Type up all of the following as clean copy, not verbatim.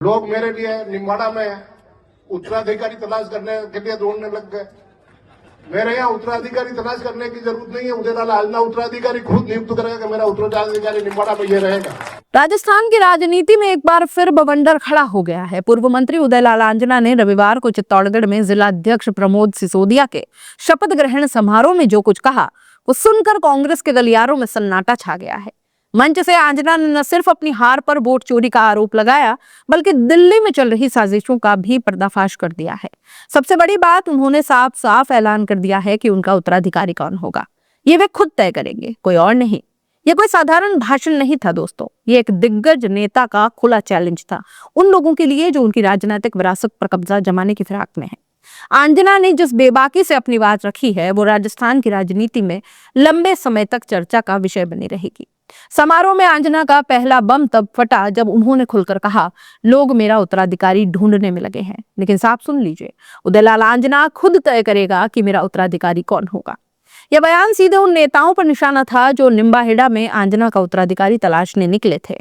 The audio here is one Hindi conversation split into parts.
लोग मेरे लिए निम्बाड़ा में उत्तराधिकारी तलाश करने के लिए दौड़ने लग गए। मेरे यहाँ उत्तराधिकारी तलाश करने की जरूरत नहीं है। उदयलाल आंजना उत्तराधिकारी खुद नियुक्त करेगा कि मेरा उत्तराधिकारी निम्बाड़ा में ये रहेगा। राजस्थान की राजनीति में एक बार फिर बवंडर खड़ा हो गया है। पूर्व मंत्री उदयलाल आंजना ने रविवार को चित्तौड़गढ़ में जिला अध्यक्ष प्रमोद सिसोदिया के शपथ ग्रहण समारोह में जो कुछ कहा, वो सुनकर कांग्रेस के गलियारों में सन्नाटा छा गया है। मंच से आंजना ने न सिर्फ अपनी हार पर वोट चोरी का आरोप लगाया, बल्कि दिल्ली में चल रही साजिशों का भी पर्दाफाश कर दिया है। सबसे बड़ी बात, उन्होंने साफ साफ ऐलान कर दिया है कि उनका उत्तराधिकारी कौन होगा, ये वे खुद तय करेंगे, कोई और नहीं। ये कोई साधारण भाषण नहीं था दोस्तों, ये एक दिग्गज नेता का खुला चैलेंज था उन लोगों के लिए जो उनकी राजनीतिक विरासत पर कब्जा जमाने की फिराक में है। आंजना ने जिस बेबाकी से अपनी बात रखी है, वो राजस्थान की राजनीति में लंबे समय तक चर्चा का विषय बनी रहेगी। समारोह में आंजना का पहला बम तब फटा जब उन्होंने खुलकर कहा, लोग मेरा उत्तराधिकारी ढूंढने में लगे हैं, लेकिन साफ सुन लीजिए, उदयलाल आंजना खुद तय करेगा कि मेरा उत्तराधिकारी कौन होगा। यह बयान सीधे उन नेताओं पर निशाना था जो निम्बाहेड़ा में आंजना का उत्तराधिकारी तलाशने निकले थे।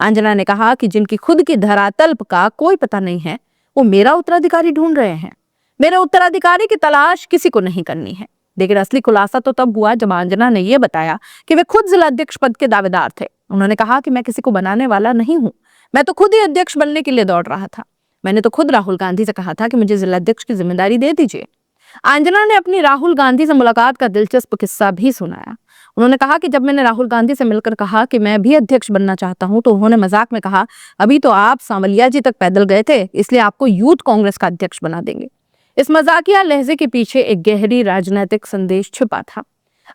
आंजना ने कहा कि जिनकी खुद की धरातल का कोई पता नहीं है, वो मेरा उत्तराधिकारी ढूंढ रहे हैं। मेरे उत्तराधिकारी की तलाश किसी को नहीं करनी है। लेकिन असली खुलासा तो तब हुआ जब आंजना ने यह बताया कि वे खुद जिला अध्यक्ष पद के दावेदार थे। उन्होंने कहा कि मैं किसी को बनाने वाला नहीं हूं, मैं तो खुद ही अध्यक्ष बनने के लिए दौड़ रहा था। मैंने तो खुद राहुल गांधी से कहा था कि मुझे जिला अध्यक्ष की जिम्मेदारी दे दीजिए। आंजना ने अपनी राहुल गांधी से मुलाकात का दिलचस्प किस्सा भी सुनाया। उन्होंने कहा कि जब मैंने राहुल गांधी से मिलकर कहा कि मैं भी अध्यक्ष बनना चाहता हूं, तो उन्होंने मजाक में कहा, अभी तो आप सांवलिया जी तक पैदल गए थे, इसलिए आपको यूथ कांग्रेस का अध्यक्ष बना देंगे। इस मजाकिया लहजे के पीछे एक गहरी राजनीतिक संदेश छिपा था।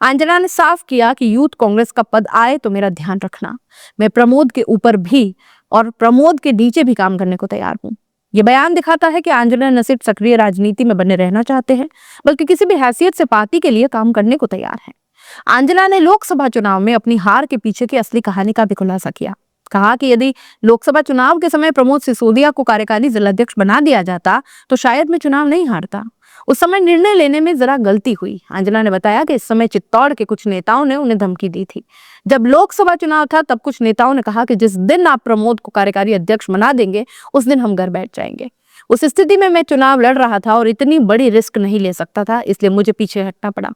आंजना ने साफ किया कि यूथ कांग्रेस का पद आए तो मेरा ध्यान रखना, मैं प्रमोद के ऊपर भी और प्रमोद के नीचे भी काम करने को तैयार हूं। ये बयान दिखाता है कि आंजना न सिर्फ सक्रिय राजनीति में बने रहना चाहते हैं, बल्कि किसी भी हैसियत से पार्टी के लिए काम करने को तैयार हैं। आंजना ने लोकसभा चुनाव में अपनी हार के पीछे की असली कहानी का भी खुलासा किया। कहा कि यदि लोकसभा चुनाव के समय प्रमोद सिसोदिया को कार्यकारी जिलाध्यक्ष बना दिया जाता, तो शायद मैं चुनाव नहीं हारता। उस समय निर्णय लेने में जरा गलती हुई। आंजना ने बताया कि इस समय चित्तौड़ के कुछ नेताओं ने उन्हें धमकी दी थी। जब लोकसभा चुनाव था, तब कुछ नेताओं ने कहा कि जिस दिन आप प्रमोद को कार्यकारी अध्यक्ष बना देंगे, उस दिन हम घर बैठ जाएंगे। उस स्थिति में मैं चुनाव लड़ रहा था और इतनी बड़ी रिस्क नहीं ले सकता था, इसलिए मुझे पीछे हटना पड़ा।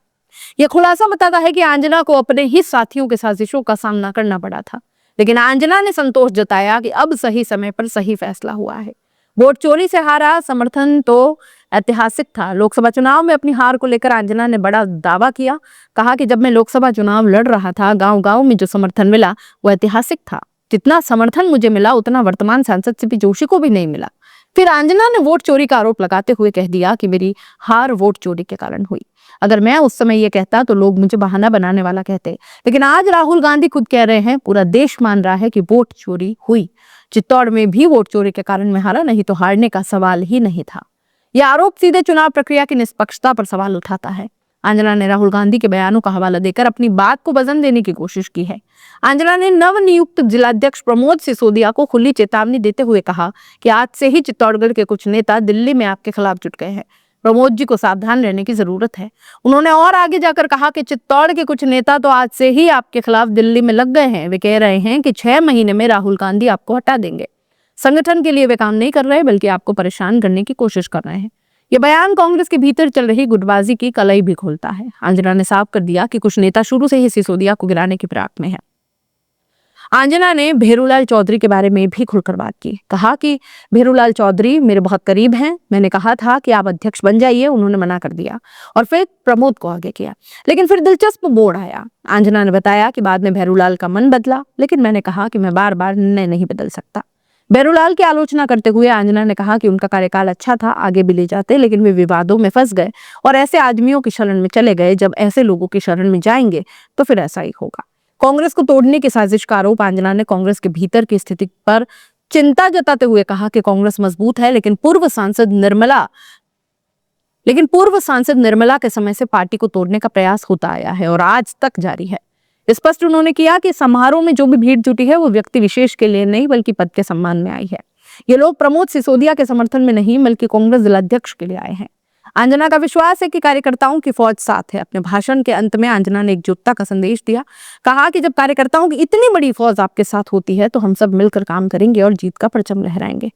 यह खुलासा बताता है कि आंजना को अपने ही साथियों के साजिशों का सामना करना पड़ा था, लेकिन आंजना ने संतोष जताया कि अब सही समय पर सही फैसला हुआ है। वोट चोरी से हारा समर्थन तो ऐतिहासिक था। लोकसभा चुनाव में अपनी हार को लेकर आंजना ने बड़ा दावा किया। कहा कि जब मैं लोकसभा चुनाव लड़ रहा था, गांव-गांव में जो समर्थन मिला वो ऐतिहासिक था। जितना समर्थन मुझे मिला, उतना वर्तमान सांसद सीपी जोशी को भी नहीं मिला। फिर आंजना ने वोट चोरी का आरोप लगाते हुए कह दिया कि मेरी हार वोट चोरी के कारण हुई। अगर मैं उस समय ये कहता तो लोग मुझे बहाना बनाने वाला कहते, लेकिन आज राहुल गांधी खुद कह रहे हैं, पूरा देश मान रहा है कि वोट चोरी हुई। चित्तौड़ में भी वोट चोरी के कारण मैं हारा, नहीं तो हारने का सवाल ही नहीं था। यह आरोप सीधे चुनाव प्रक्रिया की निष्पक्षता पर सवाल उठाता है। आंजना ने राहुल गांधी के बयानों का हवाला देकर अपनी बात को वजन देने की कोशिश की है। आंजना ने नवनियुक्त जिलाध्यक्ष प्रमोद सिसोदिया को खुली चेतावनी देते हुए कहा कि आज से ही चित्तौड़गढ़ के कुछ नेता दिल्ली में आपके खिलाफ जुट गए हैं। प्रमोद जी को सावधान रहने की जरूरत है। उन्होंने और आगे जाकर कहा कि चित्तौड़ के कुछ नेता तो आज से ही आपके खिलाफ दिल्ली में लग गए हैं। वे कह रहे हैं कि 6 महीने में राहुल गांधी आपको हटा देंगे। संगठन के लिए वे काम नहीं कर रहे, बल्कि आपको परेशान करने की कोशिश कर रहे हैं। ये बयान कांग्रेस के भीतर चल रही गुटबाजी की कलई भी खोलता है। आंजना ने साफ कर दिया कि कुछ नेता शुरू से ही सिसोदिया को गिराने की फिराक में है। आंजना ने भेरूलाल चौधरी के बारे में भी खुलकर बात की। कहा कि भेरूलाल चौधरी मेरे बहुत करीब हैं। मैंने कहा था कि आप अध्यक्ष बन जाइए, उन्होंने मना कर दिया और फिर प्रमोद को आगे किया, लेकिन फिर दिलचस्प मोड़ आया। आंजना ने बताया कि बाद में भेरूलाल का मन बदला, लेकिन मैंने कहा कि मैं बार बार निर्णय नहीं बदल सकता। भेरूलाल की आलोचना करते हुए आंजना ने कहा कि उनका कार्यकाल अच्छा था, आगे भी ले जाते, लेकिन वे विवादों में फंस गए और ऐसे आदमियों की शरण में चले गए। जब ऐसे लोगों की शरण में जाएंगे तो फिर ऐसा ही होगा। कांग्रेस को तोड़ने की साजिश का आरोप आंजना ने कांग्रेस के भीतर की स्थिति पर चिंता जताते हुए कहा कि कांग्रेस मजबूत है, लेकिन पूर्व सांसद निर्मला के समय से पार्टी को तोड़ने का प्रयास होता आया है और आज तक जारी है। स्पष्ट उन्होंने किया कि समारोह में जो भी भीड़ जुटी है वो व्यक्ति विशेष के लिए नहीं, बल्कि पद के सम्मान में आई है। ये लोग प्रमोद सिसोदिया के समर्थन में नहीं, बल्कि कांग्रेस जिलाध्यक्ष के लिए आए हैं। आंजना का विश्वास है कि कार्यकर्ताओं की फौज साथ है। अपने भाषण के अंत में आंजना ने एकजुटता का संदेश दिया। कहा कि जब कार्यकर्ताओं की इतनी बड़ी फौज आपके साथ होती है, तो हम सब मिलकर काम करेंगे और जीत का परचम लहराएंगे।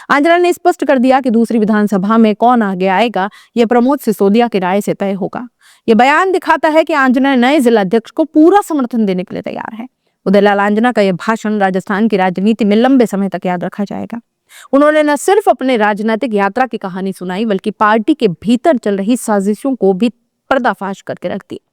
आंजना ने स्पष्ट कर दिया कि दूसरी विधानसभा में कौन आगे आएगा यह प्रमोद सिसोदिया की राय से तय होगा। यह बयान दिखाता है कि आंजना नए जिलाध्यक्ष को पूरा समर्थन देने के लिए तैयार है। उदयलाल आंजना का यह भाषण राजस्थान की राजनीति में लंबे समय तक याद रखा जाएगा। उन्होंने न सिर्फ अपने राजनीतिक यात्रा की कहानी सुनाई बल्कि पार्टी के भीतर चल रही साजिशों को भी पर्दाफाश करके रख दिया।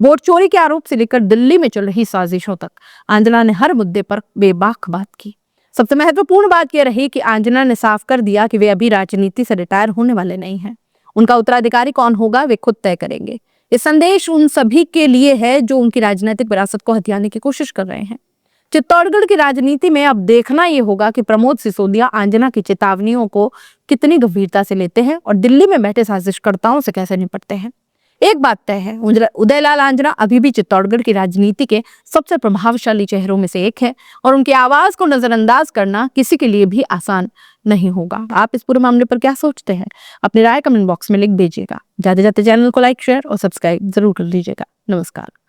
वोट चोरी के आरोप से लेकर दिल्ली में चल रही साजिशों तक आंजना ने हर मुद्दे पर बेबाक बात की। सबसे महत्वपूर्ण बात यह रही कि आंजना ने साफ कर दिया कि वे अभी राजनीति से रिटायर होने वाले नहीं हैं। उनका उत्तराधिकारी कौन होगा वे खुद तय करेंगे। ये संदेश उन सभी के लिए है जो उनकी राजनीतिक विरासत को हथियाने की कोशिश कर रहे हैं। चित्तौड़गढ़ की राजनीति में अब देखना यह होगा कि प्रमोद सिसोदिया आंजना की चेतावनियों को कितनी गंभीरता से लेते हैं और दिल्ली में बैठे साजिशकर्ताओं से कैसे निपटते हैं। एक बात तय है, उदयलाल आंजना अभी भी चित्तौड़गढ़ की राजनीति के सबसे प्रभावशाली चेहरों में से एक है और उनकी आवाज को नजरअंदाज करना किसी के लिए भी आसान नहीं होगा। आप इस पूरे मामले पर क्या सोचते हैं? अपनी राय कमेंट बॉक्स में लिख दीजिएगा। जाते जाते चैनल को लाइक, शेयर और सब्सक्राइब जरूर कर लीजिएगा। नमस्कार।